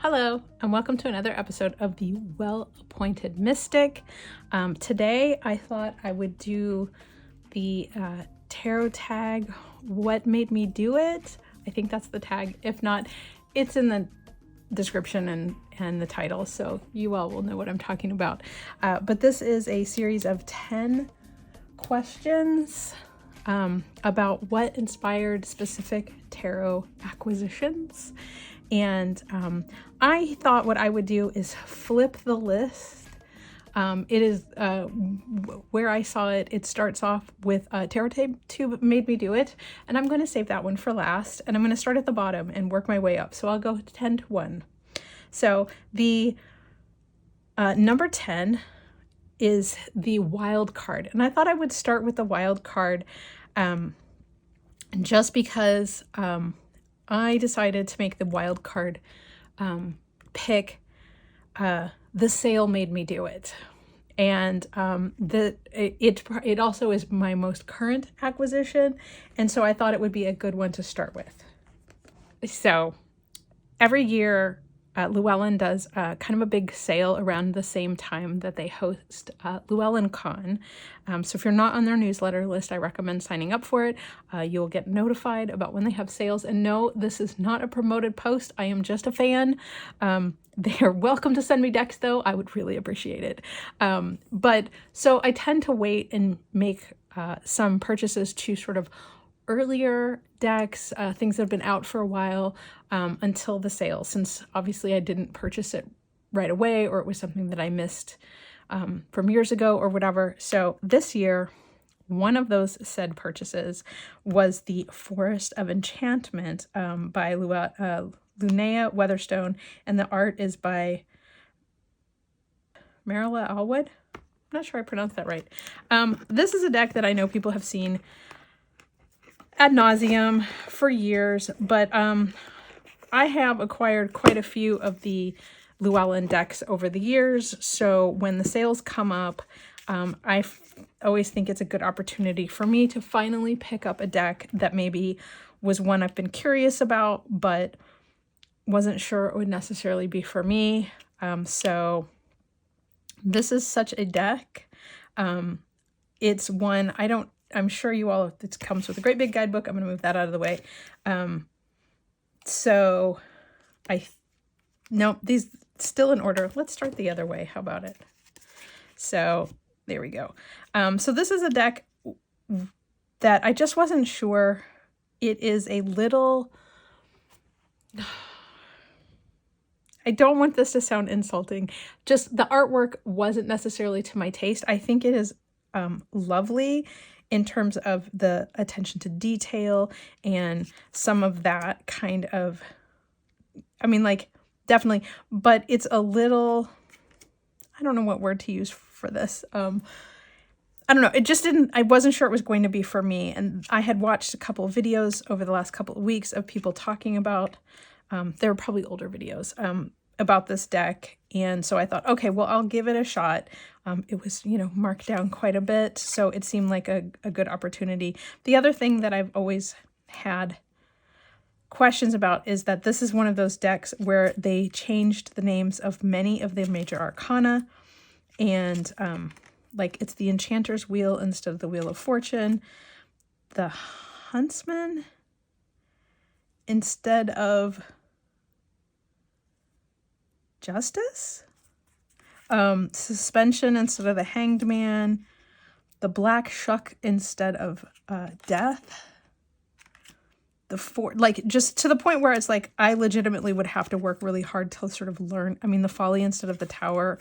Hello, and welcome to another episode of the Well-Appointed Mystic. Today, I thought I would do the tarot tag, What Made Me Do It? I think that's the tag. If not, it's in the description and the title, so you all will know what I'm talking about. But this is a series of 10 questions about what inspired specific tarot acquisitions. And I thought what I would do is flip the list. It is where I saw it. It starts off with TarotTube made me do it. And I'm going to save that one for last. And I'm going to start at the bottom and work my way up. So I'll go 10 to 1. So the number 10 is the wild card. And I thought I would start with the wild card just because I decided to make the wild card pick. The sale made me do it. And it also is my most current acquisition. And so I thought it would be a good one to start with. So every year, Llewellyn does kind of a big sale around the same time that they host Llewellyn Con. So if you're not on their newsletter list, I recommend signing up for it. You'll get notified about when they have sales. And no, this is not a promoted post. I am just a fan. They are welcome to send me decks, though. I would really appreciate it. But so I tend to wait and make some purchases to sort of earlier decks, things that have been out for a while, until the sale, since obviously I didn't purchase it right away, or it was something that I missed from years ago or whatever. So this year, one of those said purchases was the Forest of Enchantment by Linnea Weatherstone, and the art is by Marilla Allwood. I'm not sure I pronounced that right. This is a deck that I know people have seen ad nauseum for years, but I have acquired quite a few of the Llewellyn decks over the years, so when the sales come up, I always think it's a good opportunity for me to finally pick up a deck that maybe was one I've been curious about, but wasn't sure it would necessarily be for me. So this is such a deck. It's one I'm sure you all, it comes with a great big guidebook. I'm going to move that out of the way. So these still in order. Let's start the other way. How about it? So there we go. So this is a deck that I just wasn't sure. It is a little, I don't want this to sound insulting. Just the artwork wasn't necessarily to my taste. I think it is lovely in terms of the attention to detail and some of that kind of, definitely, but it's a little, I don't know what word to use for this. I don't know. It just I wasn't sure it was going to be for me. And I had watched a couple of videos over the last couple of weeks of people talking about, they were probably older videos, about this deck. And so I thought, okay, well, I'll give it a shot. It was, marked down quite a bit. So it seemed like a good opportunity. The other thing that I've always had questions about is that this is one of those decks where they changed the names of many of the major arcana. And it's the Enchanter's Wheel instead of the Wheel of Fortune. The Huntsman instead of Justice, Suspension instead of the Hanged Man, the Black Shuck instead of Death, just to the point where it's like I legitimately would have to work really hard to sort of learn. The Folly instead of the Tower,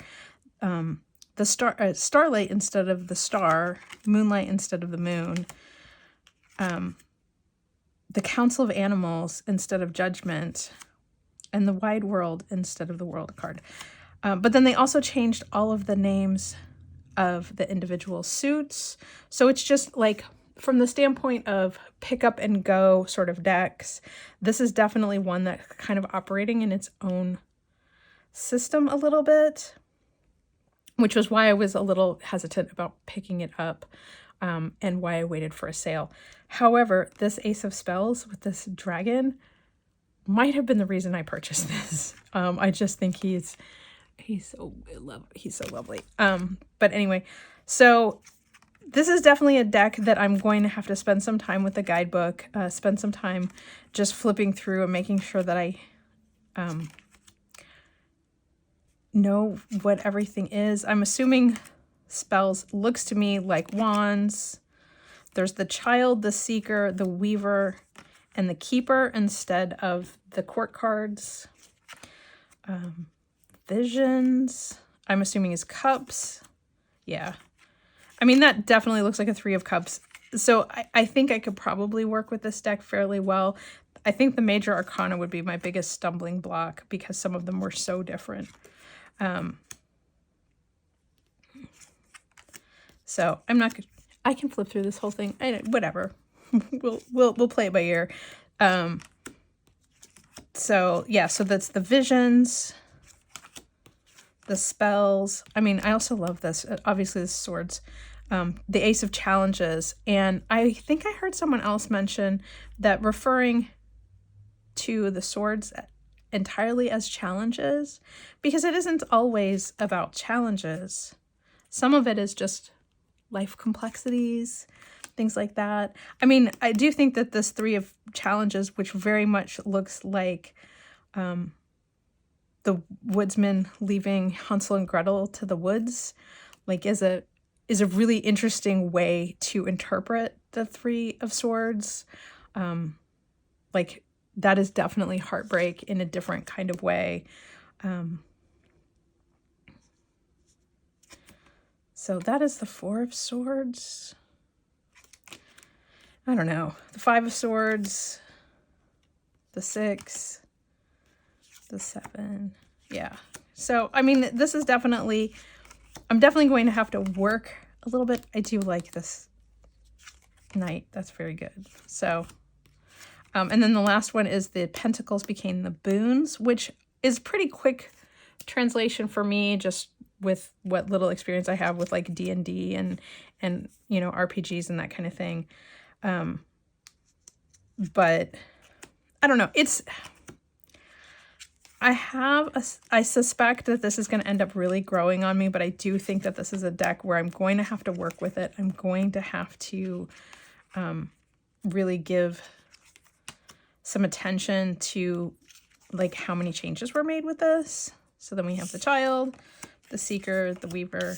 the Starlight instead of the Star, Moonlight instead of the Moon, the Council of Animals instead of Judgment, and the Wide World instead of the World card. But then they also changed all of the names of the individual suits. So it's just like, from the standpoint of pick up and go sort of decks, this is definitely one that's kind of operating in its own system a little bit, which was why I was a little hesitant about picking it up, and why I waited for a sale. However, this Ace of Spells with this dragon might have been the reason I purchased this. I just think he's so lovely. But anyway, so this is definitely a deck that I'm going to have to spend some time with the guidebook, spend some time just flipping through and making sure that I know what everything is. I'm assuming spells looks to me like wands. There's the Child, the Seeker, the Weaver, and the Keeper instead of the court cards. Visions, I'm assuming is cups. Yeah. I mean, that definitely looks like a 3 of cups. So I think I could probably work with this deck fairly well. I think the major arcana would be my biggest stumbling block because some of them were so different. So I'm not, I can flip through this whole thing. Whatever. we'll play it by ear. So yeah, so that's the visions, the spells. I mean, I also love this. Obviously, the swords, the Ace of Challenges. And I think I heard someone else mention that referring to the swords entirely as challenges, because it isn't always about challenges. Some of it is just life complexities, things like that. I mean, I do think that this 3 of Challenges, which very much looks like the woodsman leaving Hansel and Gretel to the woods, like is a really interesting way to interpret the 3 of Swords. Like that is definitely heartbreak in a different kind of way. So that is the 4 of Swords. I don't know. The 5 of Swords, the 6, the 7. Yeah. So, I mean, this is definitely, I'm definitely going to have to work a little bit. I do like this knight. That's very good. So, and then the last one is the Pentacles Became the Boons, which is pretty quick translation for me, just with what little experience I have with like D&D and you know, RPGs and that kind of thing. But I don't know. I suspect that this is going to end up really growing on me, but I do think that this is a deck where I'm going to have to work with it. I'm going to have to really give some attention to like how many changes were made with this. So then we have the Child, the Seeker, the Weaver,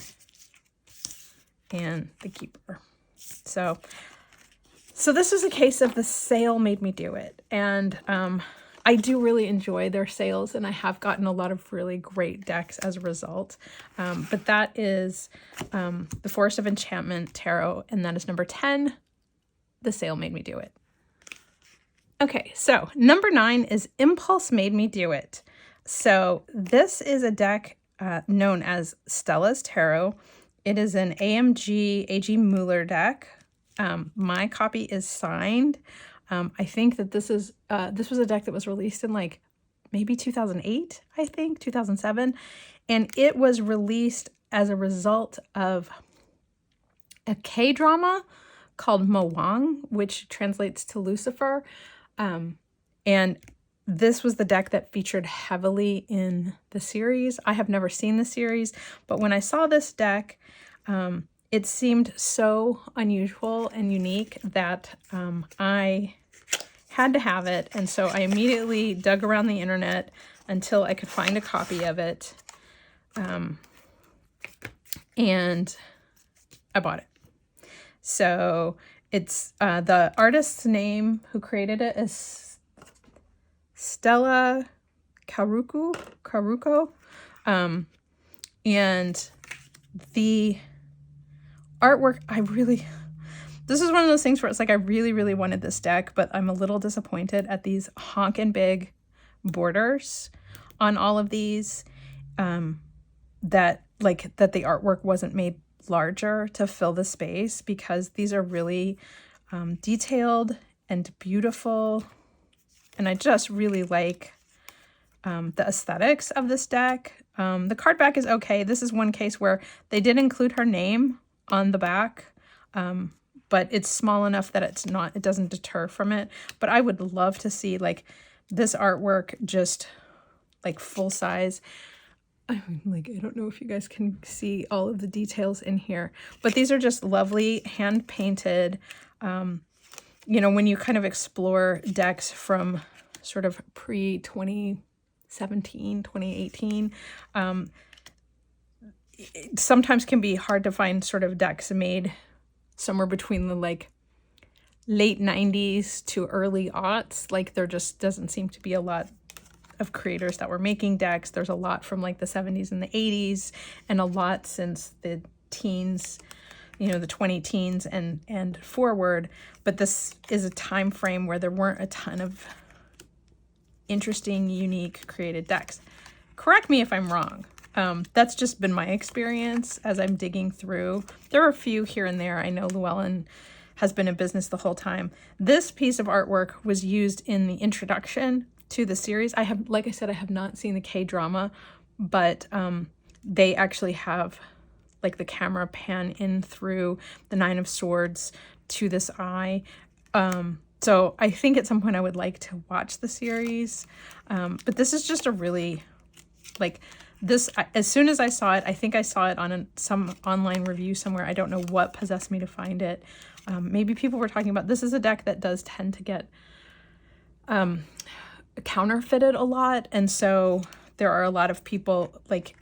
and the Keeper. So this is a case of the sale made me do it. And I do really enjoy their sales, and I have gotten a lot of really great decks as a result. But that is the Forest of Enchantment Tarot, and that is number 10. The sale made me do it. Okay, so number 9 is Impulse Made Me Do It. So this is a deck known as Stellas Tarot. It is an AMG A.G. Mueller deck. My copy is signed. I think that this was a deck that was released in like maybe 2008, I think, 2007. And it was released as a result of a K-drama called Mawang, which translates to Lucifer. And this was the deck that featured heavily in the series. I have never seen the series, but when I saw this deck, it seemed so unusual and unique that I had to have it. And so I immediately dug around the internet until I could find a copy of it. And I bought it. So it's the artist's name who created it is Stella Caruco. And the artwork, this is one of those things where it's like I really, really wanted this deck, but I'm a little disappointed at these honkin' big borders on all of these, that the artwork wasn't made larger to fill the space, because these are really detailed and beautiful, and I just really like the aesthetics of this deck. The card back is okay. This is one case where they did include her name on the back, but it's small enough that it doesn't deter from it. But I would love to see like This artwork just like full size. Like, I don't know if you guys can see all of the details in here, but these are just lovely hand painted. You know, when you kind of explore decks from sort of pre-2017, 2018, it sometimes can be hard to find sort of decks made somewhere between the like late 90s to early aughts. Like, there just doesn't seem to be a lot of creators that were making decks. There's a lot from like the 70s and the 80s, and a lot since the teens, you know, the 20 teens and forward. But this is a time frame where there weren't a ton of interesting, unique, created decks. Correct me if I'm wrong. That's just been my experience as I'm digging through. There are a few here and there. I know Llewellyn has been in business the whole time. This piece of artwork was used in the introduction to the series. I have, like I said, I have not seen the K-drama, but they actually have like the camera pan in through the Nine of Swords to this eye. So I think at some point I would like to watch the series. But this is just a really, like, this, as soon as I saw it, I think I saw it on some online review somewhere. I don't know what possessed me to find it. Maybe people were talking about, this is a deck that does tend to get counterfeited a lot. And so there are a lot of people, like,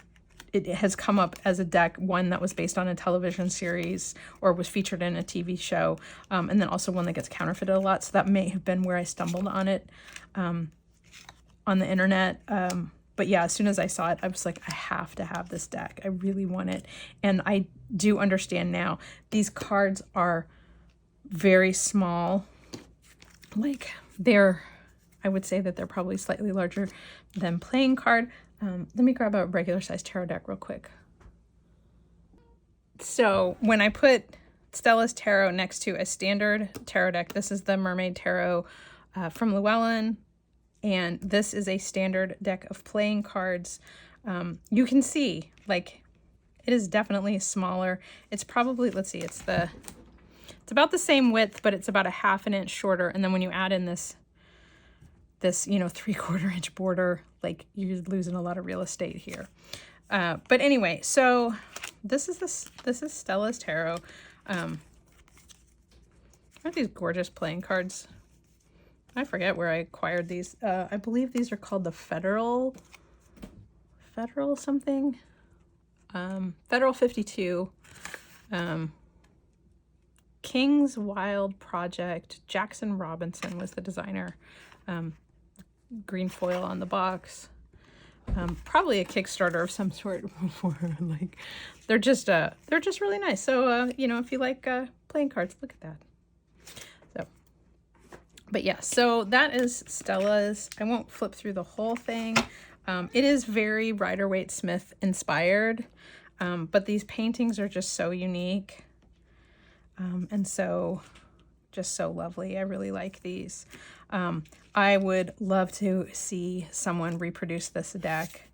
it has come up as a deck, one that was based on a television series or was featured in a TV show, and then also one that gets counterfeited a lot. So that may have been where I stumbled on it on the internet. But yeah, as soon as I saw it, I was like, I have to have this deck. I really want it. And I do understand now, these cards are very small. Like, they're, I would say that they're probably slightly larger than playing card. Let me grab a regular size tarot deck real quick. So when I put Stellas Tarot next to a standard tarot deck, this is the Mermaid Tarot from Llewellyn, and this is a standard deck of playing cards. You can see, like, it is definitely smaller. It's probably, let's see, it's about the same width, but it's about a ½ an inch shorter. And then when you add in this, you know, 3/4 inch border, like, you're losing a lot of real estate here. But anyway, so this is Stella's Tarot. Aren't these gorgeous playing cards? I forget where I acquired these. I believe these are called the Federal something. Federal 52. King's Wild Project. Jackson Robinson was the designer. Green foil on the box. Probably a Kickstarter of some sort before. Like, they're just really nice. So you know, if you like playing cards, look at that. So, but yeah, so that is Stella's. I won't flip through the whole thing. It is very Rider-Waite-Smith inspired, but these paintings are just so unique, and so just so lovely. I really like these. I would love to see someone reproduce this deck.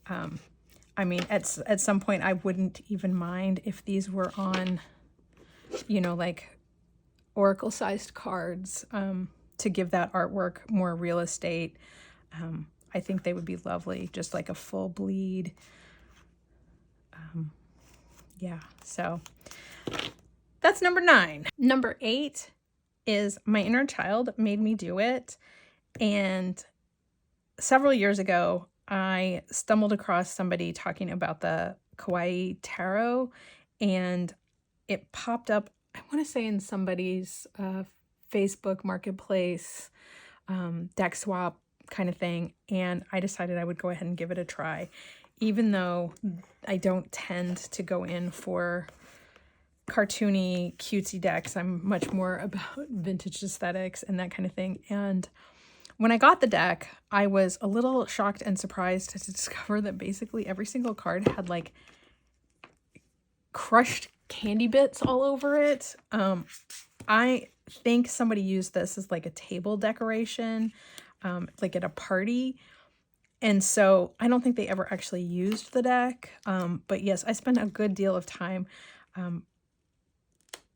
I mean, at some point, I wouldn't even mind if these were on, you know, like oracle-sized cards, to give that artwork more real estate. I think they would be lovely, just like a full bleed. Yeah, so that's number 9. Number 8 is My Inner Child Made Me Do It. And several years ago, I stumbled across somebody talking about the Kauawaii Tarot, and it popped up, I want to say, in somebody's Facebook marketplace, deck swap kind of thing. And I decided I would go ahead and give it a try, even though I don't tend to go in for cartoony, cutesy decks. I'm much more about vintage aesthetics and that kind of thing. And when I got the deck, I was a little shocked and surprised to discover that basically every single card had like crushed candy bits all over it. I think somebody used this as like a table decoration, like at a party. And so I don't think they ever actually used the deck. But yes, I spent a good deal of time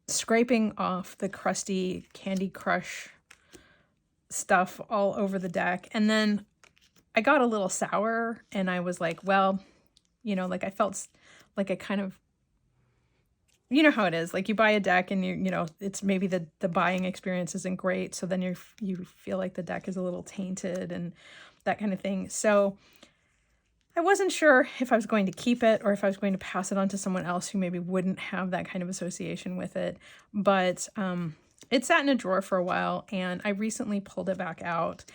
scraping off the crusty Candy Crush stuff all over the deck. And then I got a little sour and I was like, well, you know, like I felt like I kind of, you know how it is, like you buy a deck and you know, it's maybe the buying experience isn't great. So then you feel like the deck is a little tainted and that kind of thing. So I wasn't sure if I was going to keep it or if I was going to pass it on to someone else who maybe wouldn't have that kind of association with it. But it sat in a drawer for a while and I recently pulled it back out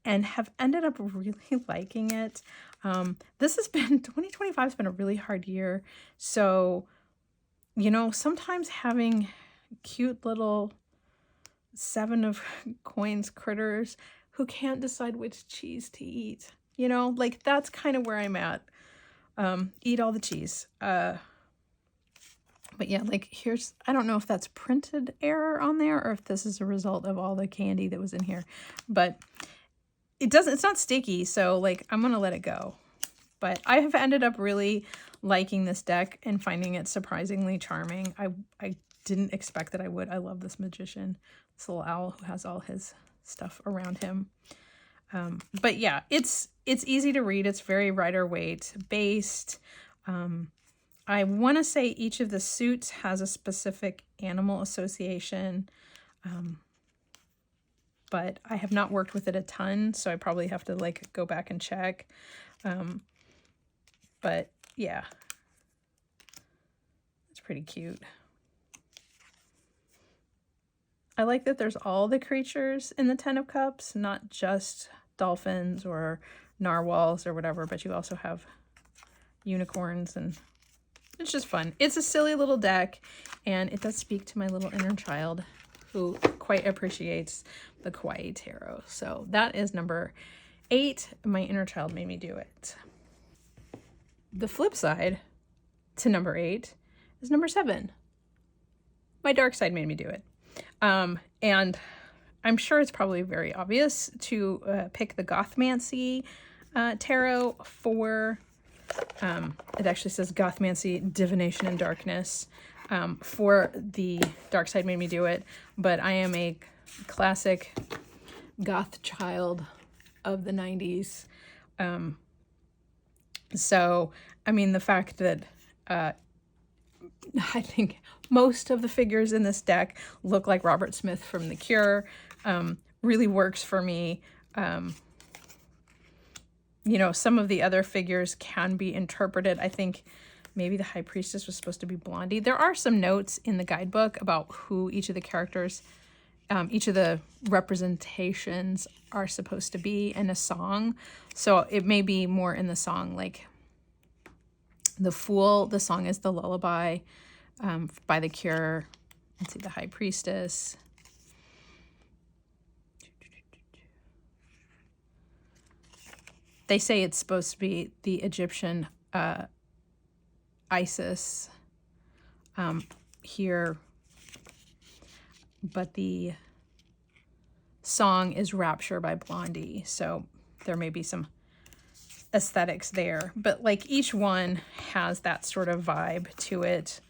and have ended up really liking it. 2025 has been a really hard year. So, you know, sometimes having cute little 7 of coins critters who can't decide which cheese to eat, you know, like that's kind of where I'm at. Eat all the cheese. But yeah, like here's, I don't know if that's printed error on there or if this is a result of all the candy that was in here, but it's not sticky. So like, I'm going to let it go. But I have ended up really liking this deck and finding it surprisingly charming. I didn't expect that I would. I love this magician, this little owl who has all his stuff around him. But yeah, it's easy to read. It's very Rider-Waite based. I want to say each of the suits has a specific animal association. But I have not worked with it a ton, so I probably have to like go back and check. But yeah, it's pretty cute. I like that there's all the creatures in the 10 of Cups, not just dolphins or narwhals or whatever, but you also have unicorns, and it's just fun. It's a silly little deck, and it does speak to my little inner child who quite appreciates the Kauawaii Tarot. So that is number 8. My inner child made me do it. The flip side to number 8 is number 7. My dark side made me do it. And I'm sure it's probably very obvious to pick the Gothmancy tarot for, it actually says Gothmancy, Divination and Darkness. For the dark side made me do it, but I am a classic goth child of the 90s. So, I mean, the fact that I think most of the figures in this deck look like Robert Smith from The Cure really works for me. You know, some of the other figures can be interpreted. I think maybe the High Priestess was supposed to be Blondie. There are some notes in the guidebook about who each of the characters, each of the representations are supposed to be in a song. So it may be more in the song, like the Fool, the song is The Lullaby by The Cure. Let's see, the High Priestess. They say it's supposed to be the Egyptian Isis here, but the song is Rapture by Blondie, so there may be some aesthetics there, but like each one has that sort of vibe to it.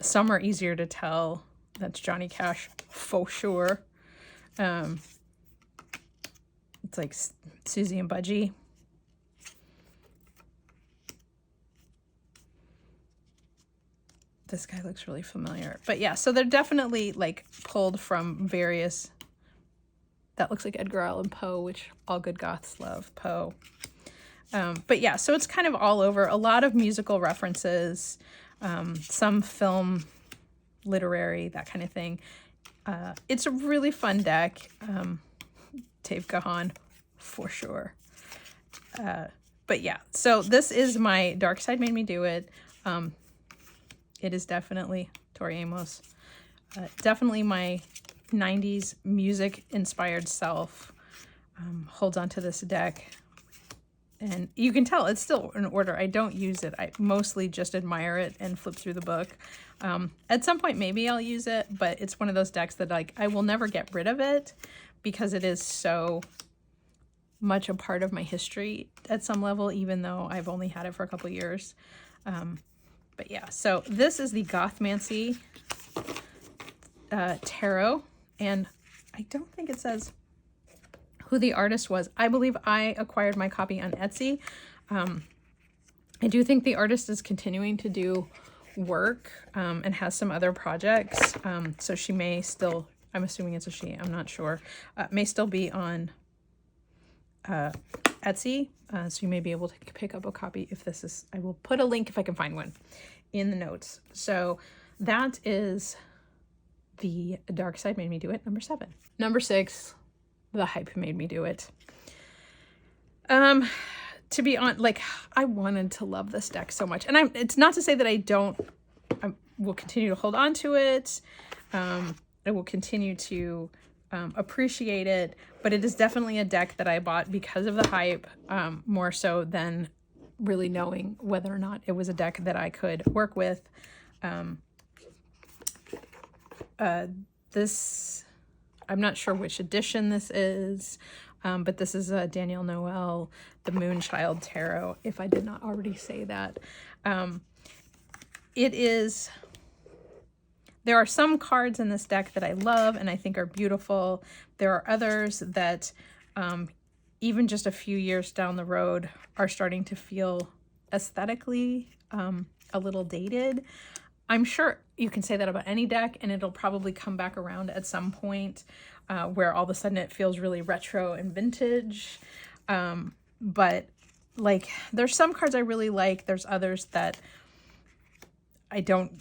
Some are easier to tell. That's Johnny Cash for sure. It's like Susie and Budgie. This guy looks really familiar. But yeah, so they're definitely like pulled from various... That looks like Edgar Allan Poe, which all good goths love, Poe. But yeah, so it's kind of all over. A lot of musical references, some film, literary, that kind of thing. It's a really fun deck. Dave Gahan, for sure. But yeah, so this is my dark side made me do it. It is definitely Tori Amos. Definitely my 90s music inspired self holds onto this deck. And you can tell it's still in order. I don't use it. I mostly just admire it and flip through the book. At some point, maybe I'll use it, but it's one of those decks that like I will never get rid of it because it is so much a part of my history at some level, even though I've only had it for a couple of years. But yeah, so this is the Gothmancy tarot, and I don't think it says who the artist was. I believe I acquired my copy on Etsy. I do think the artist is continuing to do work and has some other projects. So she may still, I'm assuming it's a she, I'm not sure, may still be on Etsy. So you may be able to pick up a copy if this is, I will put a link if I can find one in the notes. So that is the Dark Side Made Me Do It, number 7. Number 6, the Hype Made Me Do It. To be honest, like, I wanted to love this deck so much, and it's not to say that I will continue to hold on to it. I will continue to appreciate it, but it is definitely a deck that I bought because of the hype, more so than really knowing whether or not it was a deck that I could work with. This, I'm not sure which edition this is, but this is Danielle Noel, the Moonchild Tarot, if I did not already say that. There are some cards in this deck that I love and I think are beautiful. There are others that even just a few years down the road are starting to feel aesthetically a little dated. I'm sure you can say that about any deck, and it'll probably come back around at some point where all of a sudden it feels really retro and vintage. But like, there's some cards I really like. There's others that I don't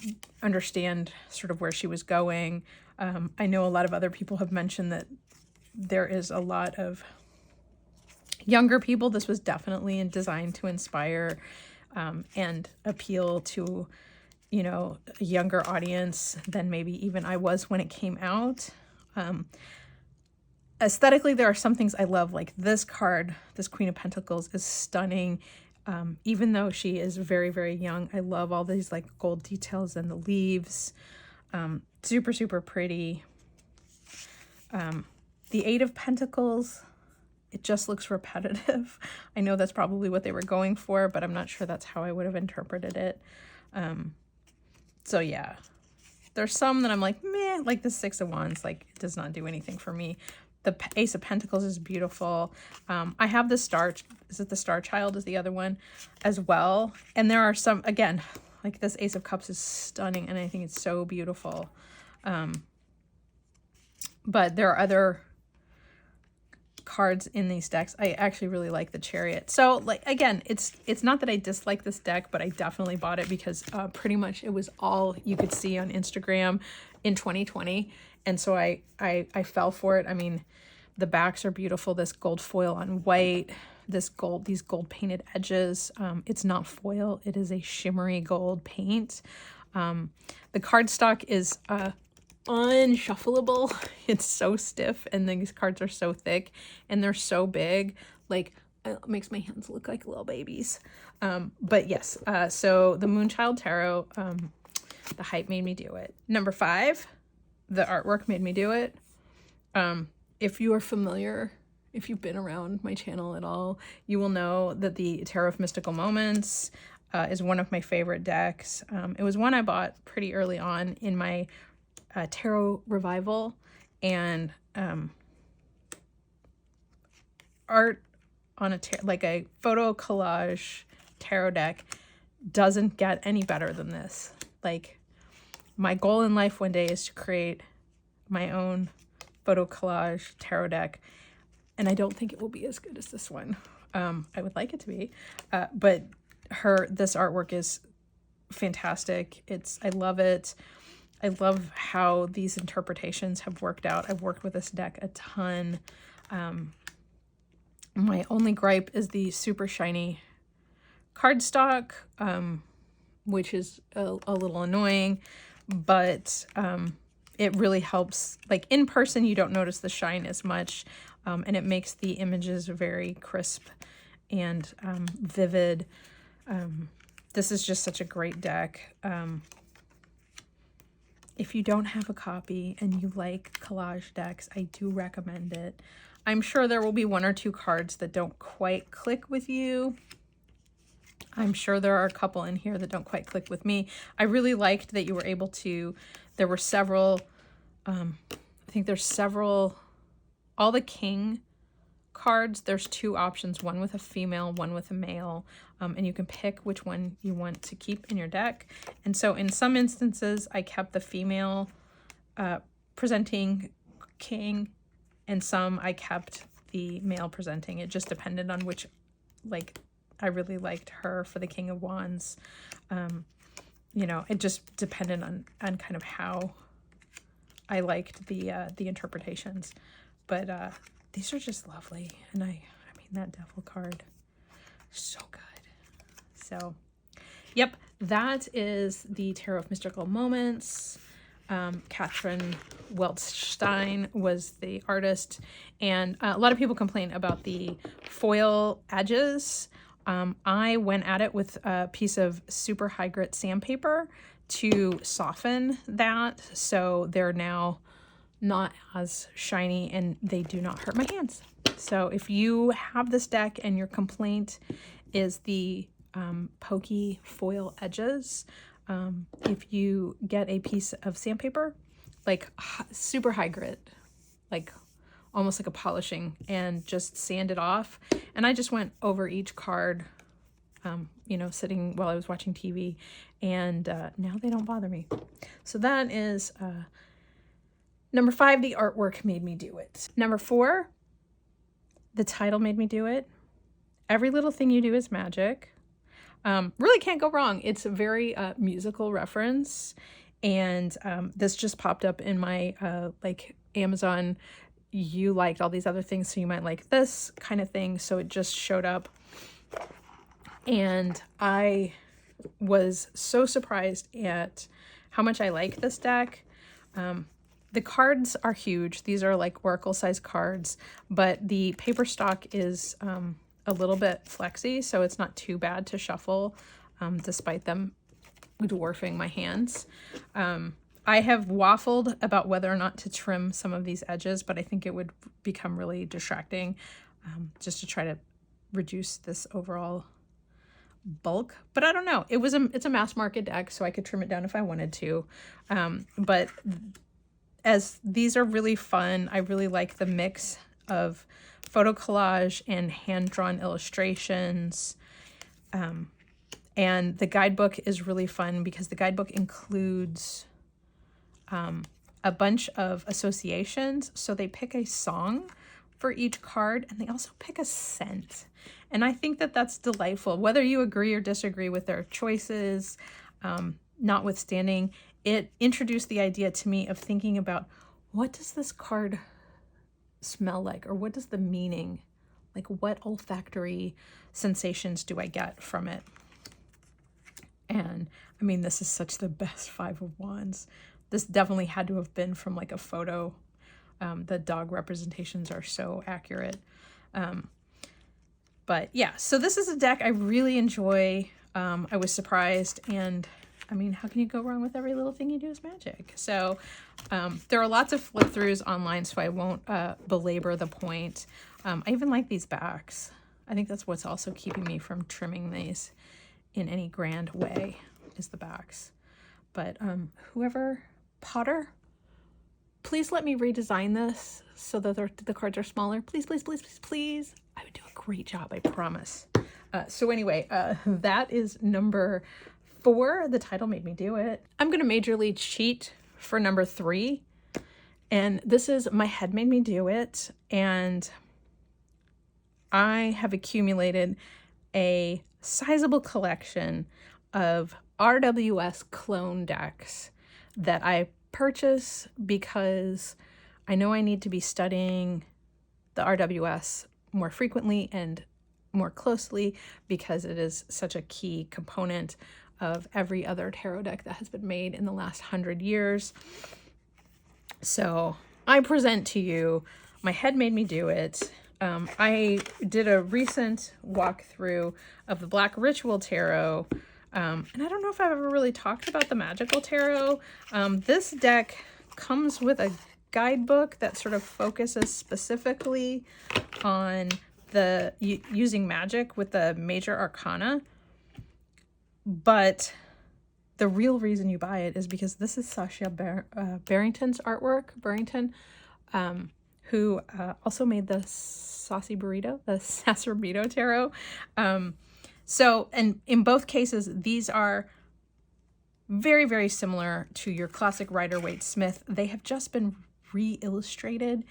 understand sort of where she was going. I know a lot of other people have mentioned that there is a lot of younger people. This was definitely designed to inspire and appeal to, you know, a younger audience than maybe even I was when it came out. Aesthetically, there are some things I love, like this card, this Queen of Pentacles, is stunning. Even though she is very, very young, I love all these like gold details and the leaves. Super, super pretty. The Eight of Pentacles, it just looks repetitive. I know that's probably what they were going for, but I'm not sure that's how I would have interpreted it. So yeah, there's some that I'm like, meh, like the Six of Wands, like it does not do anything for me. The Ace of Pentacles is beautiful. I have the Star, is it the Star Child is the other one as well. And there are some, again, like this Ace of Cups is stunning and I think it's so beautiful. But there are other cards in these decks. I actually really like the Chariot. So like, again, it's not that I dislike this deck, but I definitely bought it because pretty much it was all you could see on Instagram in 2020. And so I fell for it. I mean, the backs are beautiful. This gold foil on white, these gold painted edges. It's not foil. It is a shimmery gold paint. The cardstock is unshuffleable. It's so stiff and these cards are so thick and they're so big. Like, it makes my hands look like little babies. But yes, so the Moonchild Tarot, the hype made me do it. Number 5. The artwork made me do it. If you are familiar, if you've been around my channel at all, you will know that the Tarot of Mystical Moments is one of my favorite decks. It was one I bought pretty early on in my tarot revival, and art on like a photo collage tarot deck doesn't get any better than this. Like, my goal in life one day is to create my own photo collage tarot deck, and I don't think it will be as good as this one. I would like it to be, but this artwork is fantastic. I love it. I love how these interpretations have worked out. I've worked with this deck a ton. My only gripe is the super shiny cardstock, which is a little annoying, but it really helps. Like, in person, you don't notice the shine as much, and it makes the images very crisp and vivid. This is just such a great deck. If you don't have a copy and you like collage decks, I do recommend it. I'm sure there will be 1 or 2 cards that don't quite click with you. I'm sure there are a couple in here that don't quite click with me. I really liked that you were able to, there were several, I think there's several, all the king cards, there's two options, one with a female, one with a male, and you can pick which one you want to keep in your deck. And so in some instances, I kept the female presenting king, and some I kept the male presenting. It just depended on which, like, I really liked her for the King of Wands. You know, it just depended on kind of how I liked the interpretations. But these are just lovely. And I mean, that Devil card, so good. So, yep, that is the Tarot of Mystical Moments. Catherine Weltstein was the artist, and a lot of people complain about the foil edges. I went at it with a piece of super high grit sandpaper to soften that, so they're now not as shiny and they do not hurt my hands. So if you have this deck and your complaint is the pokey foil edges, if you get a piece of sandpaper, like super high grit, like almost like a polishing, and just sand it off. And I just went over each card, you know, sitting while I was watching TV, and now they don't bother me. So that is number 5, the artwork made me do it. Number 4, the title made me do it. Every little thing you do is magic. Really can't go wrong. It's a very musical reference, and this just popped up in my like Amazon. You liked all these other things, so you might like this kind of thing. So it just showed up, and I was so surprised at how much I like this deck. The cards are huge. These are like oracle size cards, but the paper stock is a little bit flexy, so it's not too bad to shuffle, despite them dwarfing my hands. I have waffled about whether or not to trim some of these edges, but I think it would become really distracting, just to try to reduce this overall bulk. But I don't know. It's a mass market deck, so I could trim it down if I wanted to. But as these are really fun, I really like the mix of photo collage and hand-drawn illustrations. And the guidebook is really fun because the guidebook includes a bunch of associations. So they pick a song for each card, and they also pick a scent. And I think that that's delightful. Whether you agree or disagree with their choices, notwithstanding, it introduced the idea to me of thinking about, what does this card smell like, or what does the meaning, like what olfactory sensations do I get from it? And I mean, this is such the best 5 of Wands. This definitely had to have been from like a photo. The dog representations are so accurate. But yeah, so this is a deck I really enjoy. I was surprised, and I mean, how can you go wrong with every little thing you do is magic? So there are lots of flip throughs online, so I won't belabor the point. I even like these backs. I think that's what's also keeping me from trimming these in any grand way, is the backs. But whoever, Potter, please let me redesign this so that the cards are smaller. Please, please, please, please, please. I would do a great job, I promise. So anyway, that is number 4. The title made me do it. I'm going to majorly cheat for number 3. And this is My Head Made Me Do It. And I have accumulated a sizable collection of RWS clone decks that I purchase because I know I need to be studying the RWS more frequently and more closely, because it is such a key component of every other tarot deck that has been made in the last 100 years. So I present to you My Head Made Me Do It. I did a recent walkthrough of the Black Ritual Tarot, and I don't know if I've ever really talked about the Magical Tarot. This deck comes with a guidebook that sort of focuses specifically on the using magic with the major arcana, but the real reason you buy it is because this is Sasha Barrington's artwork, who also made the Saucy Burrito, the Sassarito Tarot. So, and in both cases, these are very, very similar to your classic Rider-Waite-Smith. They have just been re-illustrated.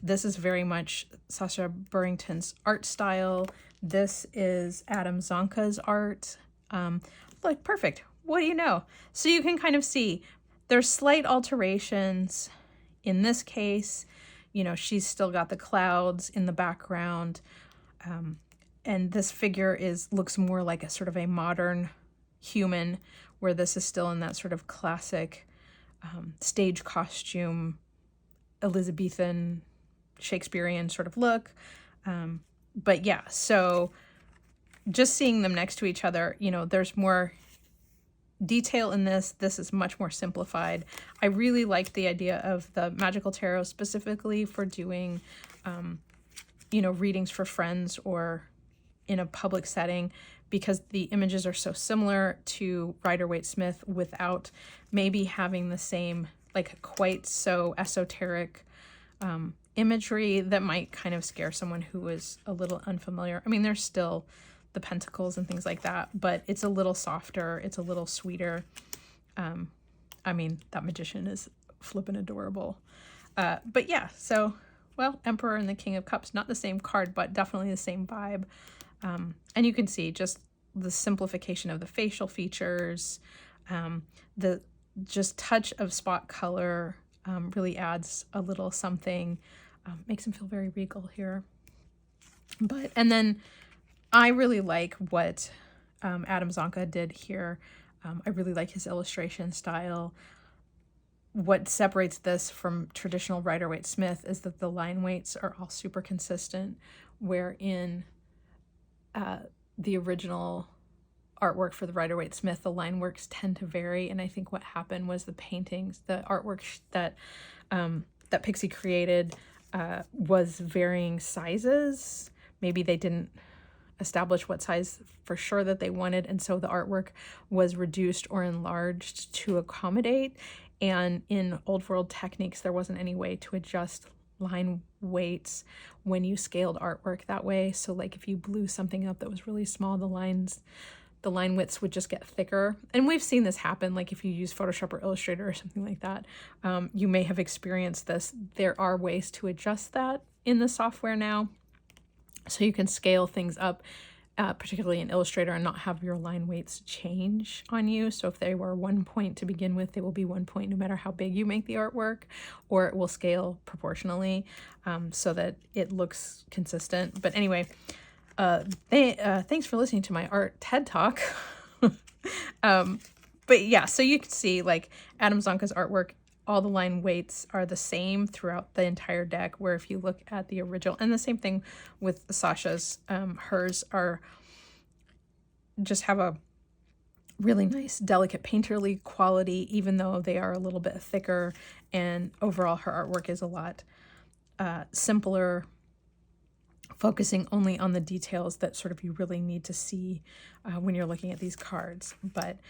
This is very much Sasha Burrington's art style. This is Adam Zonka's art. Like, perfect. What do you know? So you can kind of see there's slight alterations. In this case, you know, she's still got the clouds in the background. And this figure looks more like a sort of a modern human, where this is still in that sort of classic stage costume, Elizabethan, Shakespearean sort of look. But yeah, so just seeing them next to each other, you know, there's more detail in this. This is much more simplified. I really like the idea of the magical tarot specifically for doing, you know, readings for friends or in a public setting, because the images are so similar to Rider-Waite-Smith without maybe having the same, like, quite so esoteric imagery that might kind of scare someone who is a little unfamiliar. I mean, there's still the pentacles and things like that, but it's a little softer, it's a little sweeter. I mean, that magician is flippin' adorable. But yeah, so, well, Emperor and the King of Cups, not the same card, but definitely the same vibe. And you can see just the simplification of the facial features, the just touch of spot color really adds a little something, makes him feel very regal here. But, and then I really like what Adam Zonka did here. I really like his illustration style. What separates this from traditional Rider-Waite-Smith is that the line weights are all super consistent, wherein the original artwork for the Rider-Waite-Smith, the line works tend to vary. And I think what happened was the paintings, the artwork that that Pixie created was varying sizes. Maybe they didn't establish what size for sure that they wanted, and so the artwork was reduced or enlarged to accommodate. And in old world techniques, there wasn't any way to adjust line weights when you scaled artwork that way. So like if you blew something up that was really small, the line widths would just get thicker. And we've seen this happen, like if you use Photoshop or Illustrator or something like that. You may have experienced this. There are ways to adjust that in the software now. So you can scale things up, particularly in Illustrator, and not have your line weights change on you. So if they were 1 point to begin with, they will be 1 point no matter how big you make the artwork, or it will scale proportionally so that it looks consistent. But anyway, thanks for listening to my art TED Talk. But yeah, so you can see like Adam Zonka's artwork, all the line weights are the same throughout the entire deck, where if you look at the original, and the same thing with Sasha's, hers are just have a really nice, delicate painterly quality, even though they are a little bit thicker, and overall her artwork is a lot simpler, focusing only on the details that sort of you really need to see when you're looking at these cards. But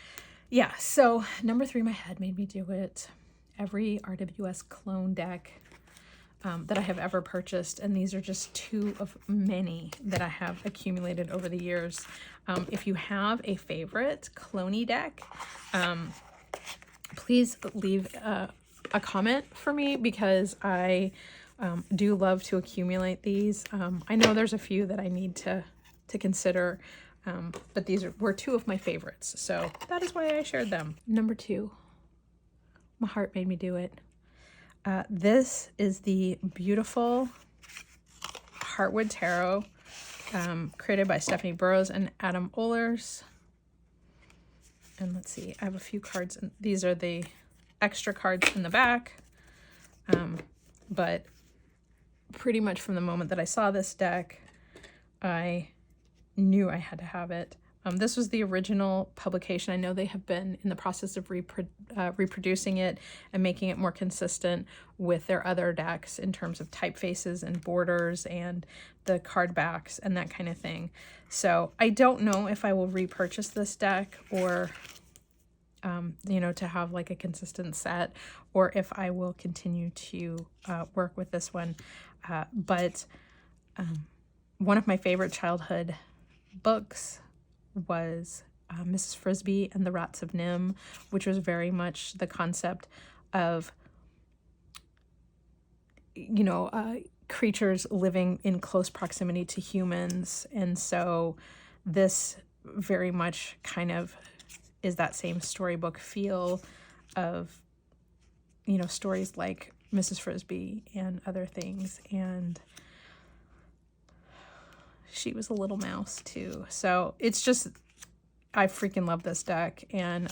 yeah, so number 3, my head made me do it. Every RWS clone deck that I have ever purchased, and these are just 2 of many that I have accumulated over the years. If you have a favorite cloney deck, please leave a comment for me, because I do love to accumulate these. I know there's a few that I need to consider, but these were 2 of my favorites, so that is why I shared them. Number 2. My heart made me do it. This is the beautiful Hartwood Tarot, created by Stephanie Burrows and Adam Ohlers. And let's see, I have a few cards, and these are the extra cards in the back. But pretty much from the moment that I saw this deck, I knew I had to have it. This was the original publication. I know they have been in the process of reproducing it and making it more consistent with their other decks in terms of typefaces and borders and the card backs and that kind of thing. So I don't know if I will repurchase this deck, or you know, to have like a consistent set, or if I will continue to work with this one. But one of my favorite childhood books was Mrs. Frisbee and the Rats of Nim, which was very much the concept of, you know, creatures living in close proximity to humans. And so this very much kind of is that same storybook feel of, you know, stories like Mrs. Frisbee and other things. And she was a little mouse too. So it's just, I freaking love this deck. And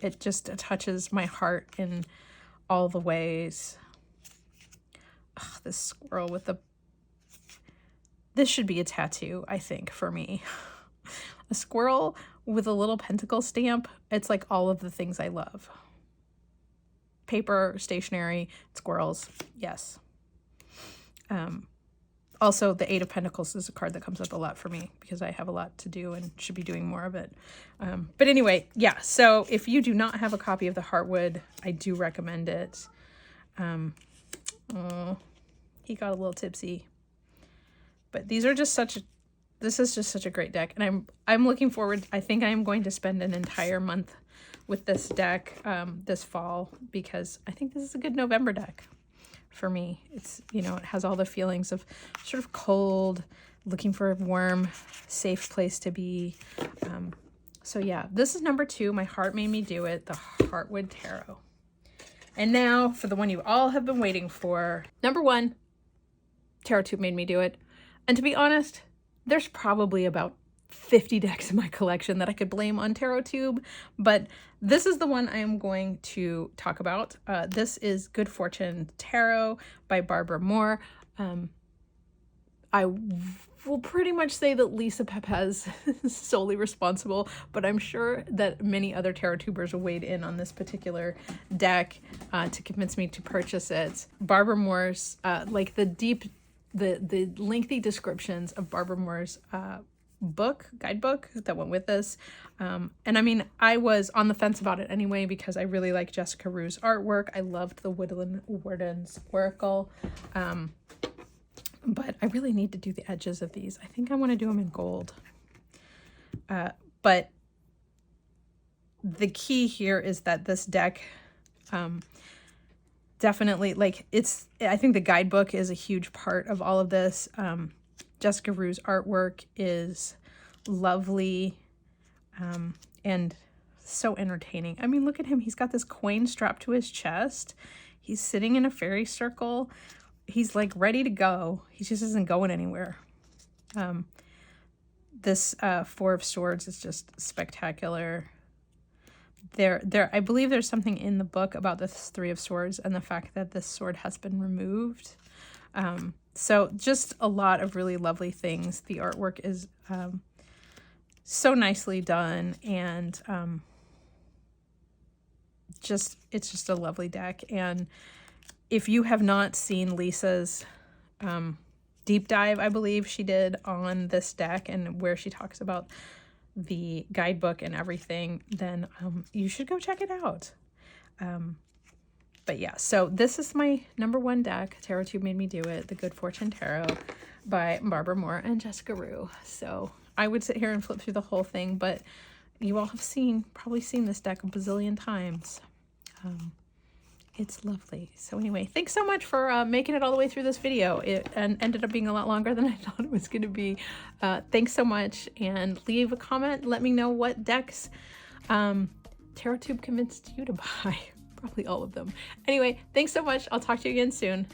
it just touches my heart in all the ways. Ugh, this squirrel with the, this should be a tattoo, I think, for me. A squirrel with a little pentacle stamp. It's like all of the things I love. Paper, stationery, squirrels, yes. Also, the Eight of Pentacles is a card that comes up a lot for me because I have a lot to do and should be doing more of it. But anyway, yeah, so if you do not have a copy of the Hartwood, I do recommend it. Oh, he got a little tipsy. But these are just such a, this is just such a great deck. And I'm looking forward, I think I am going to spend an entire month with this deck this fall, because I think this is a good November deck for me. It's, you know, it has all the feelings of sort of cold, looking for a warm, safe place to be. So yeah, this is number 2. My heart made me do it, the Hartwood Tarot. And now for the one you all have been waiting for. Number 1, TarotTube made me do it. And to be honest, there's probably about 50 decks in my collection that I could blame on TarotTube, but this is the one I am going to talk about. This is Good Fortune Tarot by Barbara Moore. I will pretty much say that Lisa Pepez is solely responsible, but I'm sure that many other TarotTubers weighed in on this particular deck to convince me to purchase it. Barbara Moore's, like the lengthy descriptions of Barbara Moore's guidebook that went with this. And I mean, I was on the fence about it anyway, because I really like Jessica Rue's artwork. I loved the Woodland Warden's Oracle. But I really need to do the edges of these. I think I want to do them in gold. But the key here is that this deck, definitely, like, I think the guidebook is a huge part of all of this. Jessica Rue's artwork is lovely and so entertaining. I mean, look at him. He's got this coin strapped to his chest. He's sitting in a fairy circle. He's like ready to go. He just isn't going anywhere. This Four of Swords is just spectacular. I believe there's something in the book about this Three of Swords and the fact that this sword has been removed. So just a lot of really lovely things. The artwork is so nicely done, and it's just a lovely deck. And if you have not seen Lisa's deep dive, I believe she did on this deck, and where she talks about the guidebook and everything, then you should go check it out. But yeah, so this is my number 1 deck. TarotTube made me do it, the Good Fortune Tarot by Barbara Moore and Jessica Rue. So I would sit here and flip through the whole thing, but you all have probably seen this deck a bazillion times. It's lovely. So anyway, thanks so much for making it all the way through this video. It ended up being a lot longer than I thought it was going to be. Thanks so much, and leave a comment. Let me know what decks TarotTube convinced you to buy. Probably all of them. Anyway, thanks so much. I'll talk to you again soon.